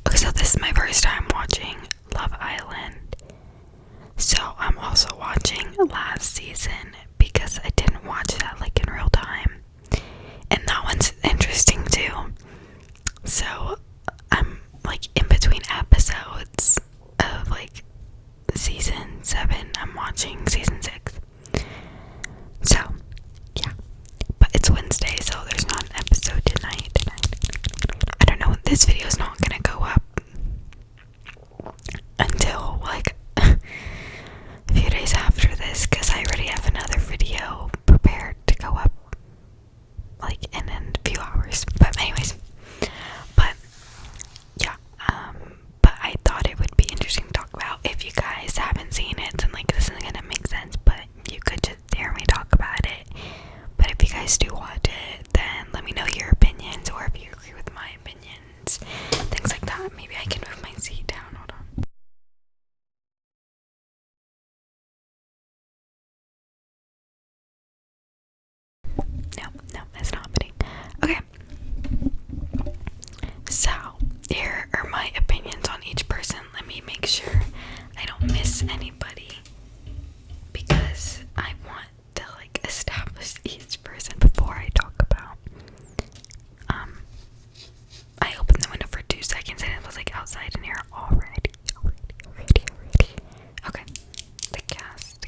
because so this is my first time watching Love Island. So I'm also watching last season because I didn't watch that like in real time. And that one's interesting too. So I'm like in between episodes of like season 7. I'm watching season 6. So yeah. But it's Wednesday, so there's not an episode tonight. I don't know, this video is not gonna go up until like a few days after this, because I already have another video prepared to go up like in a few hours. But anyways, but yeah, but I thought it would be interesting to talk about. If you guys haven't seen it, then like this isn't gonna make sense, but you could just hear me talk about it. But if you guys do watch it, then let me know your opinions, or if you agree with my opinions, things like that. Maybe I can move my seat down. Hold on. No, that's not happening. Okay. So, here are my opinions on each person. Let me make sure I don't miss anybody, because I want to like establish each person before I talk about. I opened the window for 2 seconds and it was like outside in here already. Okay. The cast.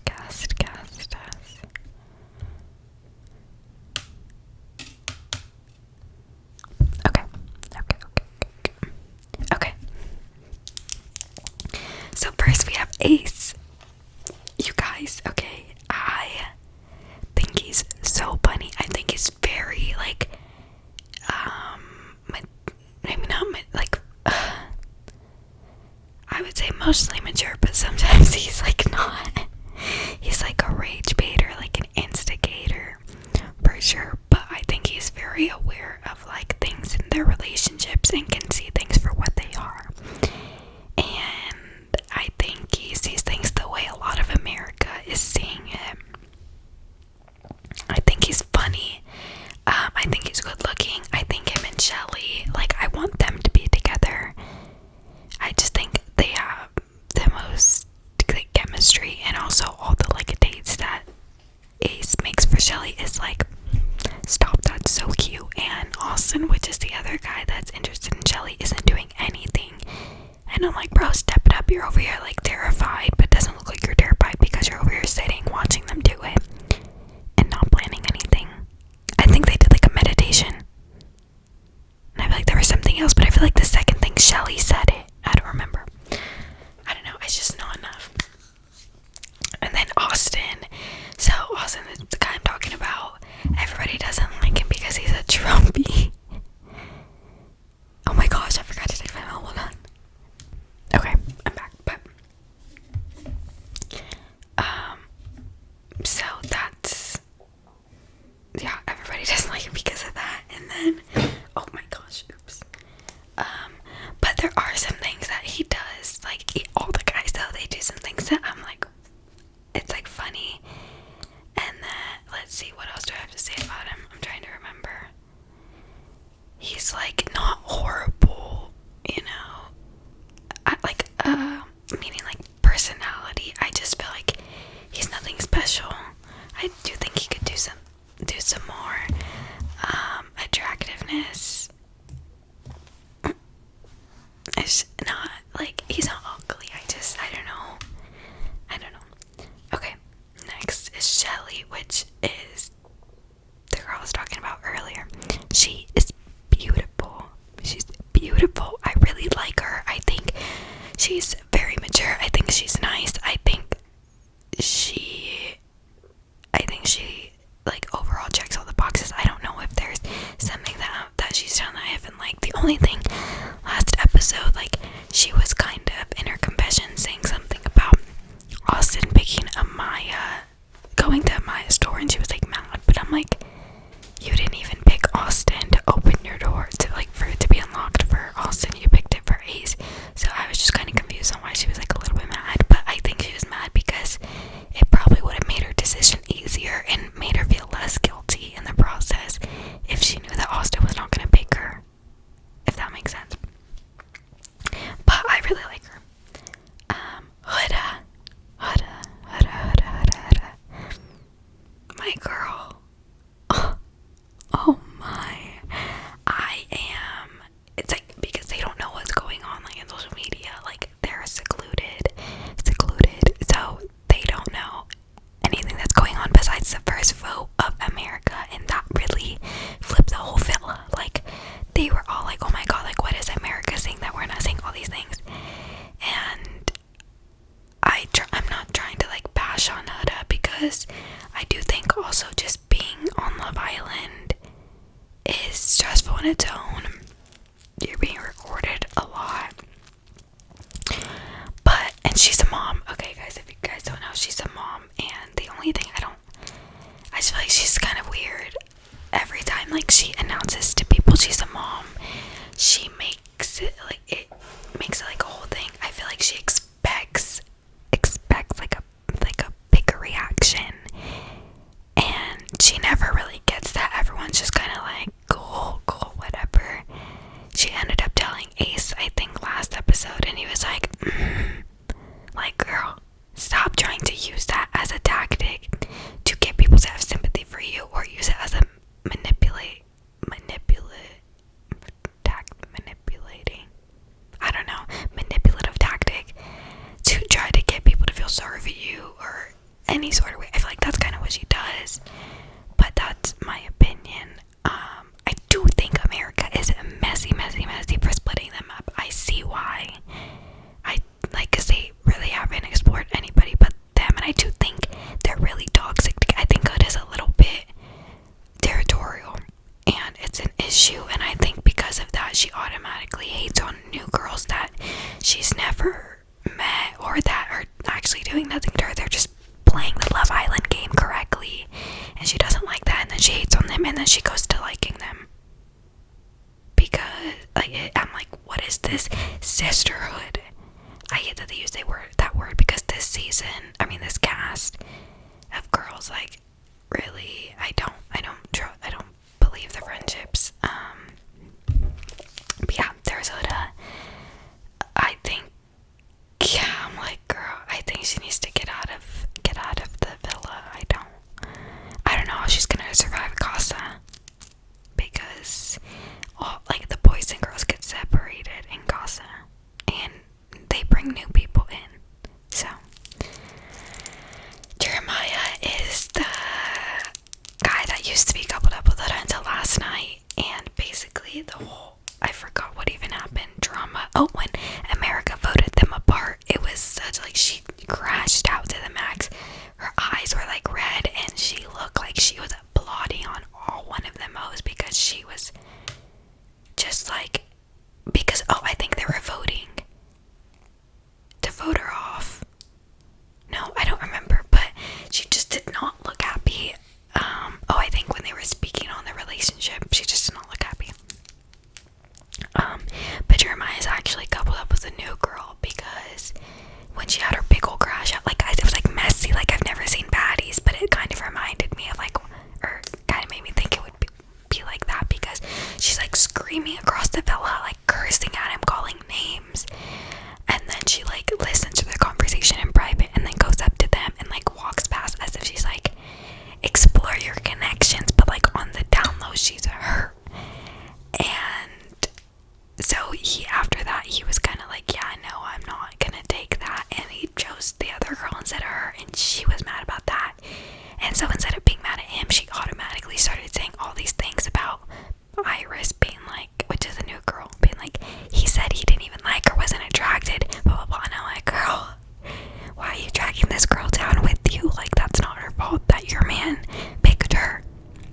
Okay. So first we have Ace. You guys, okay, I think he's so funny. I think he's very like, maybe not like, I would say mostly mature, but sometimes he's like not. He's like a rage baiter, like an instigator, for sure. But I think he's very aware of like things in their relationships and can see things for what they are. And I think he sees things the way a lot of America is seeing it. I think he's funny. I think he's good looking. I think him and Shelly, like, I want them to be together. I just think they have the most like chemistry, and also all the like dates that Ace makes for Shelly is like, stop, that's so cute. And Austin, which is the other guy that's interested in Shelly, isn't doing anything. And I'm like, bro, step it up. You're over here like terrified, but doesn't look like you're terrified because you're over here sitting watching them do it and not planning anything. I think they did like a meditation. And I feel like there was something else, but I feel like the second thing Shelly said it. I don't remember. I don't know. It's just not enough. And then Austin. So Austin is the guy I'm talking about. Everybody doesn't like him because he's a Trumpy. Oh my gosh, I forgot to take my mouth. Hold on. Okay, I'm back. But so that's, yeah, everybody doesn't like him because of that. And then, oh my gosh, oops. But there are some things that he does, like all the guys though, they do some things that I'm like, it's like funny. And then let's see, what else do I have to say about him? I'm trying to remember. He's like not horrible, you know. Meaning like personality. I just feel like he's nothing special. I do think he could do some more. Attractiveness. It's not like, he's not ugly. I don't know. Okay, next is Shelly, which is the girl I was talking about earlier. She is beautiful. She's beautiful. I really like her. I think she's very mature. I think she's nice. I think she like overall checks all the boxes. I don't know if there's something that she's done that I haven't liked. The only thing, last episode, like, she was kind of in her confession saying something about Austin picking Amaya, going to Amaya's store, and she was like mad. But I'm like, you didn't even pick Austin to open your door to like for it to be unlocked for Austin. You picked it for Ace. So I was just kind of confused on why she was like a little bit mad. But I think she was mad because it probably would have made her decision easier and made her feel less guilty in the process if she knew that Austin was not going to pick her, if that makes sense. you're being recorded a lot. But, and she's a mom. Okay, guys, if you guys don't know, she's a mom. And the only thing I just feel like she's kind of weird. Every time, like, she announces to people she's a mom, she makes it like a whole thing. I feel like she expects like a bigger reaction, and she never really gets that. Everyone's just kind of like, cool, whatever. She ended up telling Ace, I think, last episode, and he was like, like, girl, stop trying to use that as a tactic to get people to have sympathy for you, or use it as a manipulating, I don't know, manipulative tactic to try to get people to feel sorry for you, or any sort of way. I feel like that's kind of what she does, but that's my opinion. I do think America is messy for splitting them up. I see why. Because they really haven't explored anybody but them, and I do think they're really toxic. I think Hood is a little bit territorial, and it's an issue, and I think because of that, she automatically hates on new girls that she's never met, or that are actually doing nothing to her. They're just playing the Love Island game correctly, and she doesn't like that, and then she hates on them, and then she goes to liking them. Because, I'm like, what is this sisterhood? I hate that they use that word, because this season, this cast of girls, like, really, I don't believe the friendships. But yeah, there's Huda. I think, yeah, I'm like, girl, I think she needs to get out of the villa. I don't know how she's gonna survive Casa, because the boys and girls get separated in Casa, and they bring new people in. So Jeremiah is the guy that used to be coupled up with Huda until last night, and basically I forgot what even happened, drama. Oh, when America voted them apart, it was such, like, she crashed out to the max. Her eyes were like red, and she looked like she was plotting on all one of them O's, because she was just like, I think they were voting to vote her off. No, I don't remember, but she just did not look happy. I think when they were speaking on the relationship, she just did not look happy. But Jeremiah is actually coupled up with a new girl, because when she had her big old crash out, like, guys, it was like messy. Like, I've never seen baddies, but it kind of reminded me of, like, or kind of made me think it would be like that, because she's like screaming across the villa, like cursing at him, calling names, and then she like listens to their conversation in private, and then goes up to them and like walks past as if she's like, explore your connections, but like on the down low, she's hurt. And so after that, he was kind of like, yeah, no, I'm not gonna take that, and he chose the other girl instead of her, and she was mad about that. And so instead of being mad at him, she automatically started saying all these things about Iris being like, which is a new girl, being like, he said he didn't even like her, wasn't attracted, blah blah blah. And I'm like, girl, why are you dragging this girl down with you? Like, that's not her fault that your man picked her,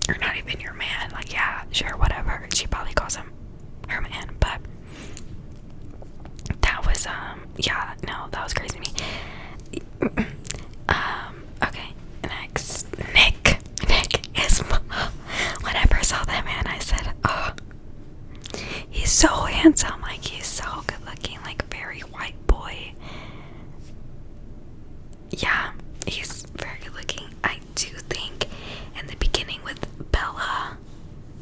or not even your man. Like, yeah, sure, whatever. She probably calls him her man, but that was yeah, no, that was crazy to me. Okay, next, Nick is, when I first saw that man, I said, oh, he's so handsome, like, he's so good looking, like, very white boy. Yeah, he's very good looking. I do think in the beginning with Bella,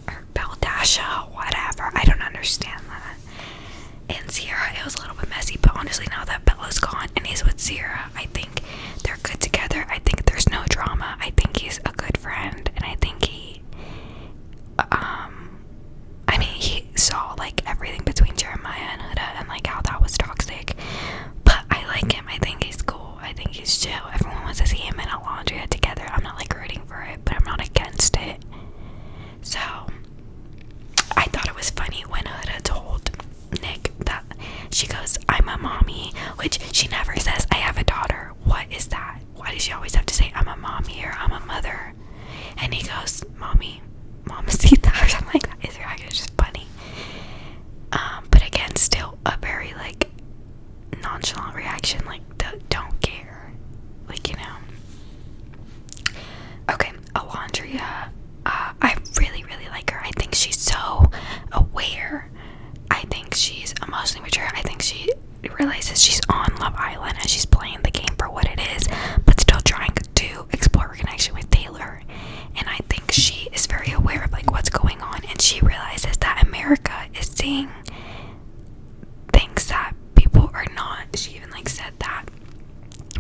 or Beldasha, whatever, I don't understand that. And Sierra, it was a little bit messy, but honestly, now that Bella's gone and he's with Sierra, I think they're good together. I think there's no drama. I think he's a good friend, and I think he saw like everything between Jeremiah and Huda, and like how that was toxic. But I like him. I think he's cool. I think he's chill. Everyone wants to see him in a laundry together. I'm not like rooting for it, but I'm not against it. So I thought it was funny when Huda told Nick that she goes, I'm a mommy, which she never says I have a daughter. What is that? Why does she always have to say I'm a mommy or I'm a mother? And he goes, mommy, mamacita, or something like that. His reaction is just funny. emotionally mature. I think she realizes she's on Love Island and she's playing the game for what it is, but still trying to explore her connection with Taylor. And I think she is very aware of like what's going on, and she realizes that America is seeing things that people are not. She even like said that.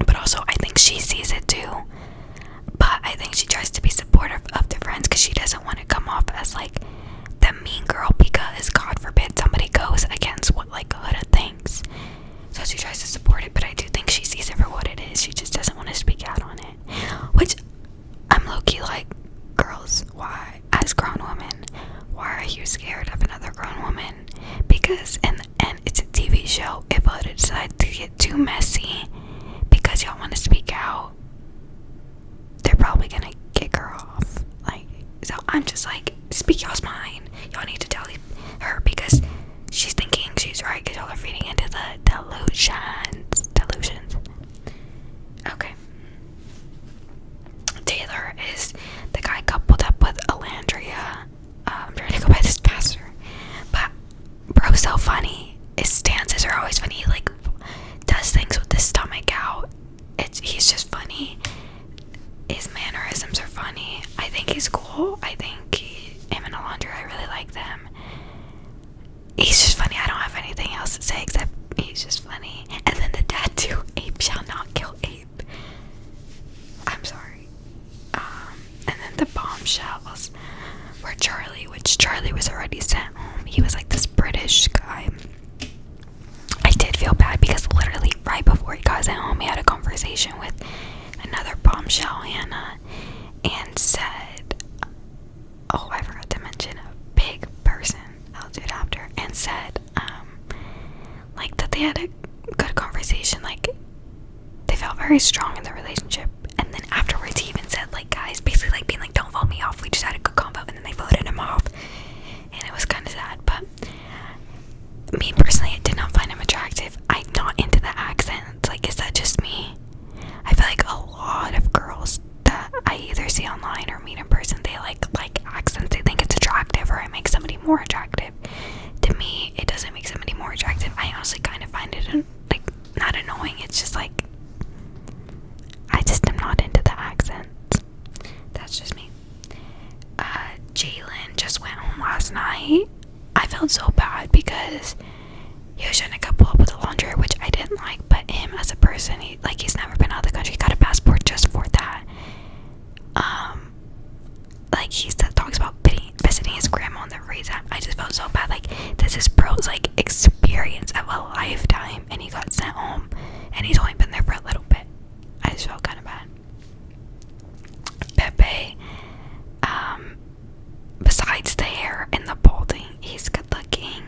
But also I think she sees it too. But I think she tries to be supportive of the friends because she doesn't want to come off as like the mean girl, because God forbid somebody goes against what like Huda thinks. So she tries to support it, but I do think she sees it for what it is. She just doesn't want to speak out on it. Which I'm low-key like, girls, why, as grown women, why are you scared of another grown woman? Because in the end, it's a TV show. If Huda decides to get too messy because y'all want to speak out, they're probably gonna kick her off. Like, so I'm just like, speak y'all's mind. Y'all need to tell her, because she's thinking she's right, because y'all are feeding into the delusions. Okay. Taylor is the guy coupled up with Alandria. I'm trying to go by this faster. But bro's so funny. His stances are always funny. He like does things with his stomach out. He's just funny. His mannerisms are funny. I think he's cool. I think him and Alandria, I really like them. He's just funny. I don't have anything else to say except he's just funny. And then the dad too. Abe shall not kill Abe. I'm sorry. And then the bombshells were Charlie, which Charlie was already sent home. He was like this British guy. I did feel bad because literally right before he got sent home, he had a conversation with another bombshell, Hannah, and said, oh, I forgot to mention a big person. I'll do it after. And said, like that they had a good conversation, like they felt very strong in the relationship. And then afterwards he even said, like, guys, basically like being like, don't vote me off, we just had a good convo. And then they voted him off, and it was kind of sad. But me personally, I did not find him attractive. I'm not into the accents. Like, is that just me? I feel like a lot of girls that I either see online or meet in person, they like accents. They think it's attractive, or it makes somebody more attractive. To me, it doesn't make somebody more attractive. I honestly kind of find it like not annoying. It's just like, I just am not into the accents. That's just me. Jalen just went home last night. I felt so bad because he was trying to couple up with Alandria, which I didn't like, but him as a person, he's never been out of the country. He got a passport just for that. Like, he talks about visiting his grandma in the freezer. I just felt so bad. Like, this is bro's like experience of a lifetime, and he got sent home, and he's only been there for a little bit. I just felt kind of bad. Pepe, besides the hair and the balding, he's good looking.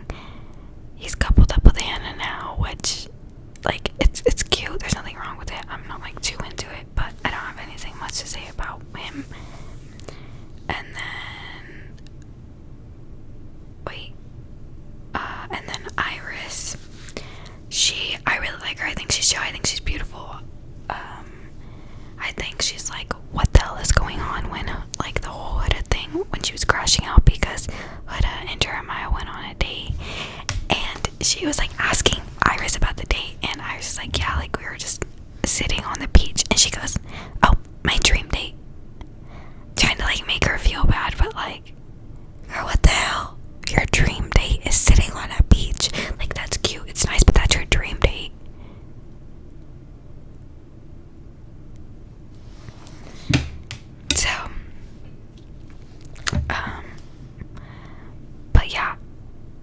He's coupled up with Hannah now, which, like, it's cute. There's nothing wrong with it. I'm not like too into it, but I don't have anything much to say about him. And then and then Iris, I really like her. I think she's shy. I think she's beautiful. I think she's like, what the hell is going on when like the whole Huda thing, when she was crashing out because Huda and Jeremiah went on a date, and she was like asking Iris about the date, and Iris was like, yeah, like we were just sitting on the beach, and she goes, oh, my dream date, trying to like make her feel bad, but like, girl, what the hell? Your dream date is sitting on a beach. Like, that's cute, it's nice, but that's your dream date. So, but yeah,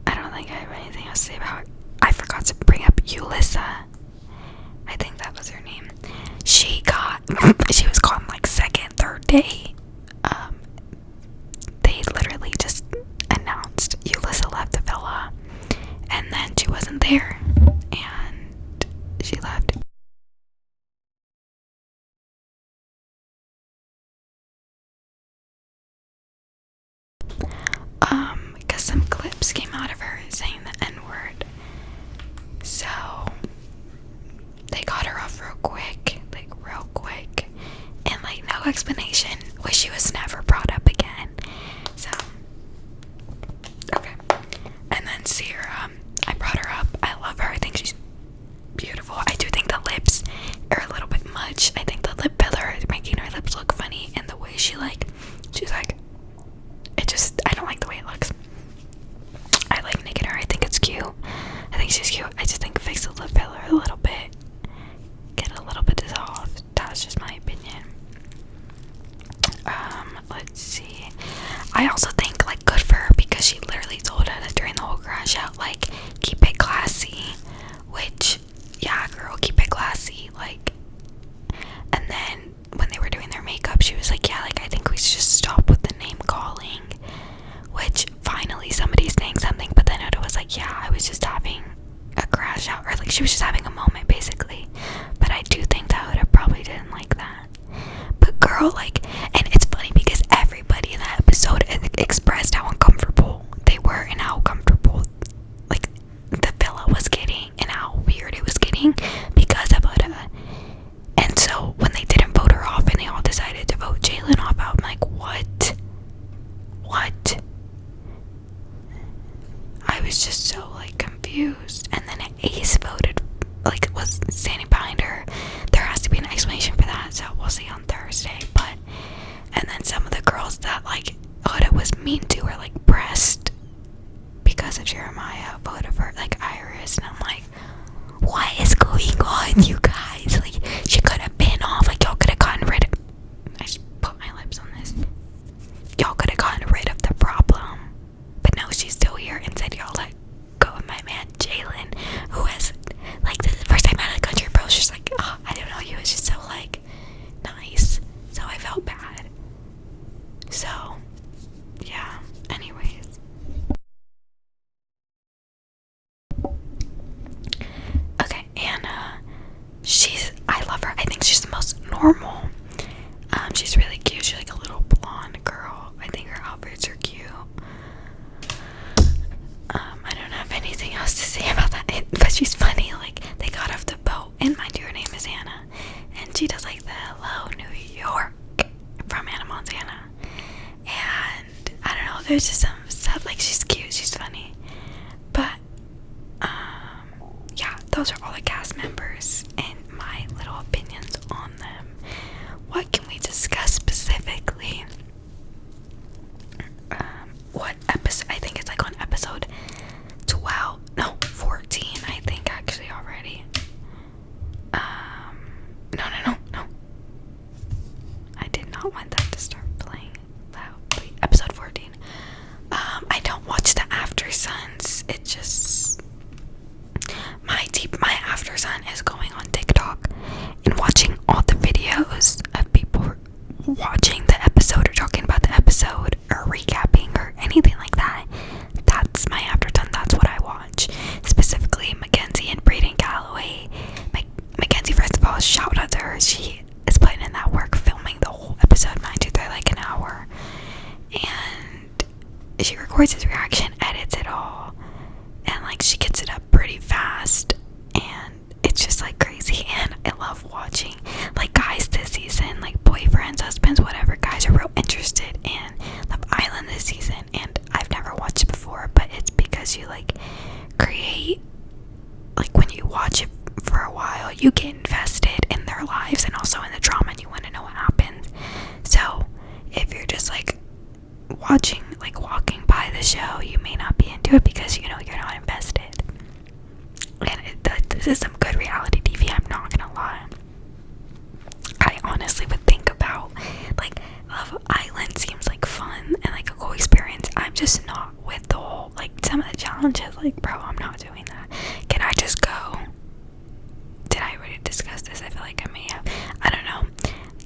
I don't think I have anything else to say about it. I forgot to bring up Yulissa. I think that was her name. She was caught like second, third day. They literally just announced Yulissa left the villa, and then she wasn't there, and she left. Because some clips came out of her saying the N-word. So they got her off real quick, and like no explanation, which she was never brought up again. So, okay. And then Sierra, I brought her up she's cute. I just think fix the lip filler a little bit. Get a little bit dissolved. That's just my opinion. Let's see. I also think, like, good for her because she literally told us during the whole crash out, like, keep it classy. Which, yeah, girl, keep it classy. Like, and then when they were doing their makeup, she was like, yeah, like, I think we should just stop with the name calling. Which, finally, somebody's saying something. But then Oda was like, yeah, I was just having a crash out. Or, like, she was just having a moment, basically. But I do think that Oda probably didn't like that. But girl, like, and it's funny because everybody in that episode expressed how uncomfortable they were and how comfortable, like, the villa was getting and how weird it was getting because of Oda. And so when they didn't vote her off and they all decided to vote Jalen off, I'm like, what? I was just so, like, confused. And then Ace voted, like, was standing behind her. There has to be an explanation for that, so we'll see on Thursday. But, and then some of the girls that, like, Oda was mean to were, like, pressed because of Jeremiah voted for, like, Iris. And I'm like, what is going on, you guys? Like, she could have been off. Like, y'all could have gotten rid of, I just put my lips on this. Y'all could have gotten rid of the problem. But no, she's still here and said, y'all let go of my man Jalen, who has, like, this is the first time out of the country, bro. She's like, oh, I don't know, he was just so, like, nice. So I felt bad. So, yeah, anyways. Okay, Anna, I love her. I think she's the most normal. She's really cute. She's like a little blonde girl. I think her outfits are cute. I don't have anything else to say about that, but she's funny. Like, they got off the boat, and mind you, her name is Anna, and she does, like, the Hello New York from Hannah Montana. And I don't know, there's just some stuff, like, she's cute, she's funny. But yeah, those are all the cast members and my little opinions on them. What can we discuss specifically? What episode? I think it's like on episode 12, no, 14, I think, actually, already. No. I did not want that to start playing loudly. Episode 14. I don't watch the After Suns. It just, my After Sun is going on TikTok and watching all the videos of people watching the episode or talking about the episode or recapping or anything like that. That's my After Sun. That's what I watch. Specifically, Mackenzie and Brayden Galloway. Mackenzie, first of all, shout out to her. She is putting in that work filming the whole episode. Mind you, they're like an hour. And she records his reaction, edits it all, and, like, she gets it up pretty fast. And it's just, like, crazy. And I love watching, like, guys this season, like, boyfriends, husbands, whatever. Guys are real interested in Love Island this season. And I've never watched before, but it's because you, like, create, like, when you watch it for a while, you get invested in their lives and also in the drama, and you want to know what happens. So if you're just, like, watching, like, walking by the show, you may not be into it because, you know, you're not invested. And this is some good reality TV, I'm not gonna lie. I honestly would think about, like, Love Island seems like fun and, like, a cool experience. I'm just not with the whole, like, some of the challenges. Like, bro, I'm not doing that. Can I just go? Did I already discuss this? I feel like I may have. I don't know.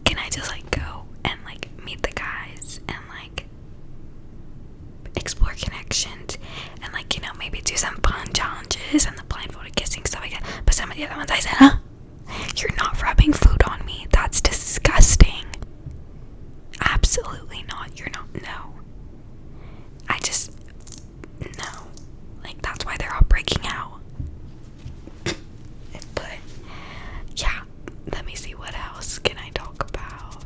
Can I just, like, go and, like, meet the guys and, like, explore connections and, like, you know, maybe do some fun challenges and the blindfolded kissing stuff like that? But some of the other ones I said, huh? You're not rubbing food on me. That's disgusting. Absolutely not. You're not. No. I just, no. Like, that's why they're all breaking out. But yeah, let me see, what else can I talk about.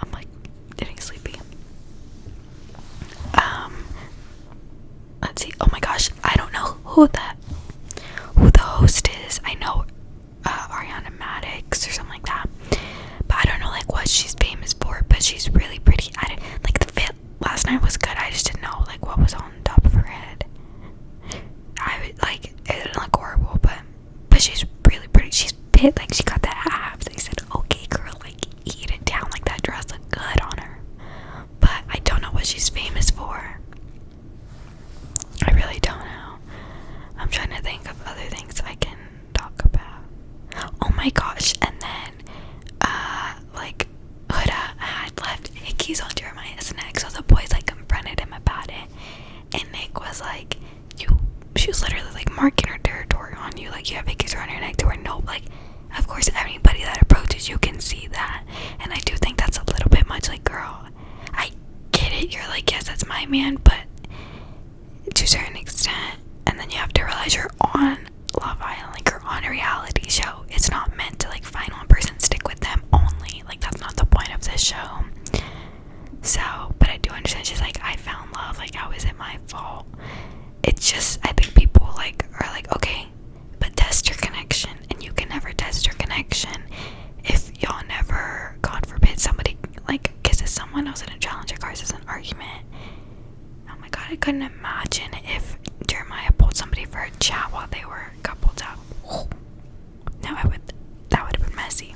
I'm, like, getting sleepy. Let's see. Oh my gosh, I don't know who the host is. I know Ariana Madix. my gosh. And then like Huda had left hickeys on Jeremiah's neck, so the boys like confronted him about it, and Nick was like, she was literally like marking her territory on you, like you have hickeys around your neck. There were no, like, of course anybody that approaches you can see that, and I do think that's a little bit much. Like, girl, I get it, you're like, yes, that's my man, but to a certain extent. And then you have to realize you're on Love Island, like you're on a reality show. It's not meant to like find one person, stick with them only. Like, that's not the point of this show. So, but I do understand. She's like, I found love, like how is it my fault? It's just, I think people like are like, okay, but test your connection, and you can never test your connection if y'all never, God forbid, somebody like kisses someone else in a challenge cars as an argument. Oh my god, I couldn't imagine if Jeremiah pulled somebody for a chat while they were coupled up. No, that would have been messy.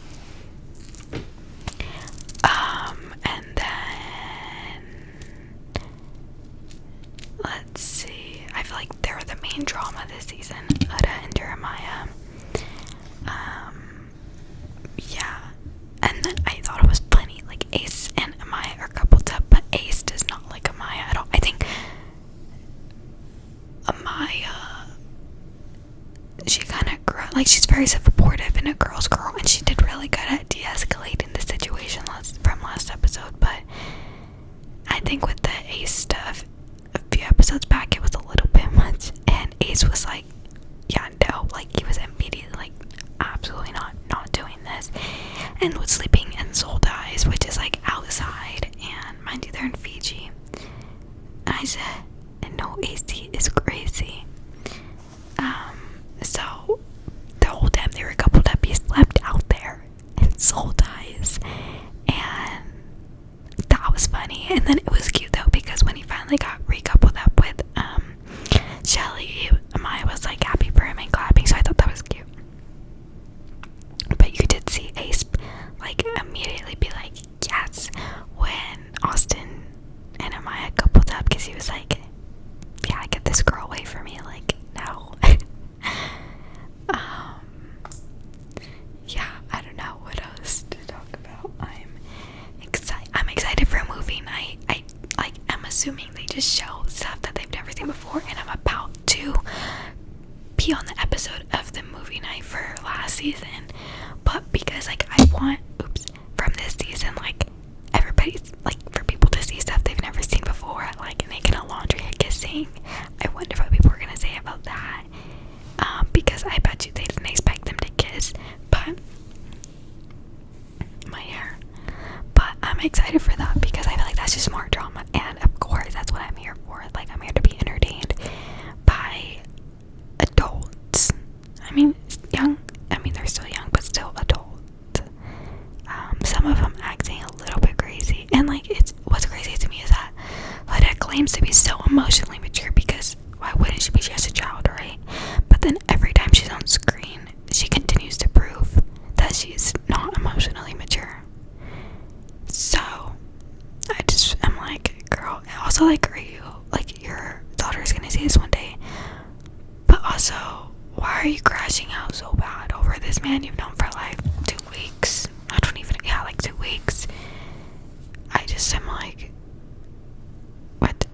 And then let's see. I feel like they're the main drama this season, Huda and Jeremiah. Yeah. And then I thought it was funny, like Ace and Amaya are coupled up, but Ace does not like Amaya at all. I think Amaya, she kind of grew, like she's very supportive and a girl's girl, and she did really good at de-escalating the situation from last episode. But I think with the Ace stuff, a few episodes back, it was a little bit much, and Ace was like, yeah, no, like he was immediately like, absolutely not doing this, and was sleeping in Soul Dies, which is like outside, and mind you, they're in Fiji. And I said, and no AC is crazy. So the whole time they were coupled up, he slept out there in Soul Dies, and that was funny. And then it was cute though, because when he finally got recoupled up with Shelly, Amaya was like happy for him and clapping, so I thought that was cute. But you did see Ace like immediately be like, yes, when Austin and Amaya coupled up, because he was like, yeah, get this girl away from me, like, no. Yeah, I don't know what else to talk about. I'm excited for a movie night. I'm assuming they just show stuff that they've never seen before, and I'm about to be on the episode of the movie night for last season. But because like I want, from this season, like everybody's like, for people to see stuff they've never seen before, like making a laundry and kissing. I wonder what people are gonna say about that. Because I bet you they didn't expect them to kiss, but my hair. But I'm excited for that because I feel like that's just more drama, and of course that's what I'm here for. Like, I'm here to be entertained by adults. I mean, young. I mean, they're still young, but still adult. Some of them acting a little bit crazy, and like, what's crazy to me is that Huda claims to be so emotionally mature, because why wouldn't she be? She has a child, right? But then every time she's on screen, she continues to prove that she's not emotionally mature. So I'm like, girl, also, like, are you, like, your daughter's gonna see this one day, but also, why are you crashing out so bad over this man you've known for like 2 weeks? Like 2 weeks. I just am like, what?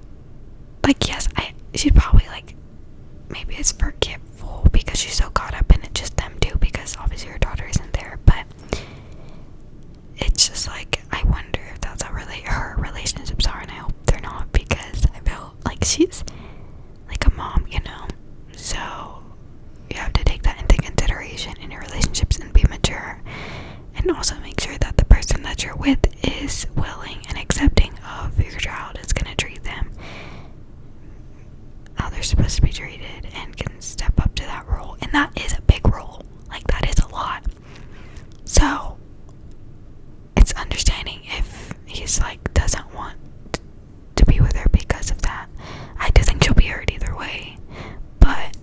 Like, yes, she'd probably, like, maybe it's forgetful because she's so caught up in it, just them two, because obviously her daughter isn't there, but it's just like, I wonder if that's how her relationships are, and I hope they're not, because I feel like she's like a mom, you know? So you have to take that into consideration in your relationships and be mature, and also make sure that the person that you're with is willing and accepting of your child, is going to treat them how they're supposed to be treated, and can step up to that role. And that is a big role, like, that is a lot. So it's understanding if he's like doesn't want to be with her because of that. I do think she'll be hurt either way, but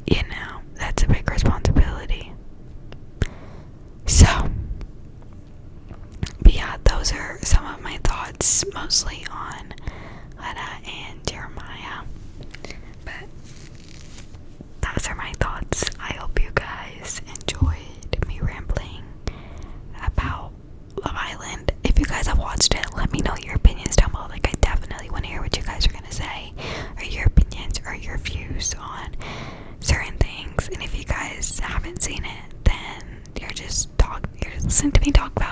you know, that's a big responsibility. So, but yeah, those are some of my thoughts, mostly on Huda and Jeremiah. But those are my thoughts. I hope you guys enjoyed me rambling listen to me talk about